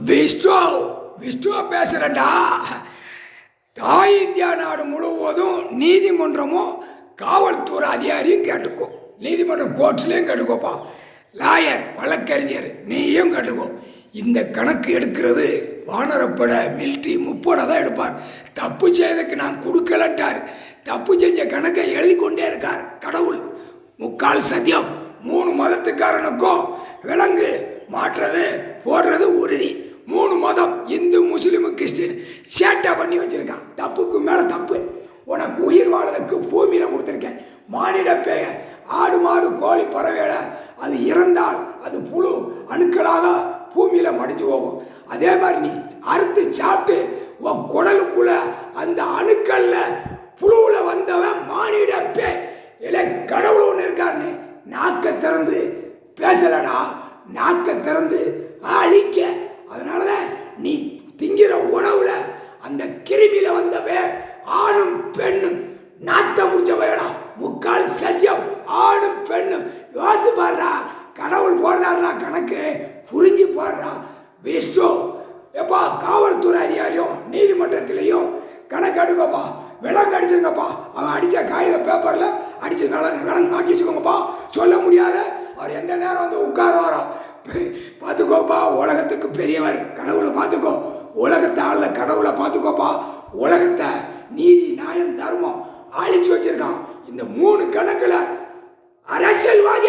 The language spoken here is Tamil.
விஷ்ணு விஷ்ணுவா பேசுகிறேன்டா. தாய் இந்தியா நாடு முழுவதும் நீதிமன்றமும் காவல்துறை அதிகாரியும் கேட்டுக்கோ, நீதிமன்றம் கோர்ட்லேயும் கேட்டுக்கோப்பா, லாயர் வழக்கறிஞர் நீயும் கேட்டுக்கோ. இந்த கணக்கு எடுக்கிறது வானரப்பட மிலிட்ரி முப்படை தான் எடுப்பார். தப்பு செய்ததுக்கு நான் கொடுக்கலன்ட்டார். தப்பு செஞ்ச கணக்கை எழுதி கொண்டே இருக்கார் கடவுள். முக்கால் சத்தியம். 3 மதத்துக்காரனுக்கும் விலங்கு மாற்றுறது போடுறது உறுதி. 3 மதம், இந்து முஸ்லீமு கிறிஸ்டின் சேட்டா பண்ணி வச்சிருக்கான். தப்புக்கு மேலே தப்பு. உனக்கு உயிர் வாழ்றதுக்கு பூமியில் கொடுத்துருக்கேன். மானிட பேய ஆடு மாடு கோழி பறவைகளை அது இறந்தால் அது புழு அணுக்களாக பூமியில் மடிஞ்சு போகும். அதே மாதிரி நீ அறுத்து சாப்பிட்டு உன் குடலுக்குள்ள அந்த அணுக்கல்ல புழுவில் வந்தவன் மானிட பே இல்லை கடவுள் ஒன்று இருக்காருன்னு நாக்க திறந்து பேசலடா, நாக்க திறந்து அழிக்க. அதனாலதான் நீ திங்கிற உணவுல அந்த கிருமியில வந்தவே ஆணும் பெண்ணும் நாத்த முடிச்ச வயடா. முக்கால் சத்தியம். ஆணும் பெண்ணும் யோசிச்சு பாடுறா. கடவுள் போடுறாருனா கணக்கு புரிஞ்சு பாடுறா. விஷ்ணு எப்பா காவல்துறை அதிகாரியும் நீதிமன்றத்திலையும் கணக்கு எடுக்கப்பா, விலங்கு அடிச்சிருங்கப்பா. அவன் அடித்த காகித பேப்பரில் அடித்து கலந்து மாட்டி வச்சுக்கோங்கப்பா. சொல்ல முடியாத அவர் எந்த நேரம் வந்து உட்கார வரோம். பார்த்துக்கோப்பா, உலகத்துக்கு பெரியவர் கடவுளை பார்த்துக்கோ. உலகத்தை ஆள கடவுளை பார்த்துக்கோப்பா. உலகத்தை நீதி நியாயம் தர்மம் அழிச்சு வச்சிருக்கான். இந்த 3 கணக்கில் அரசியல்வாதி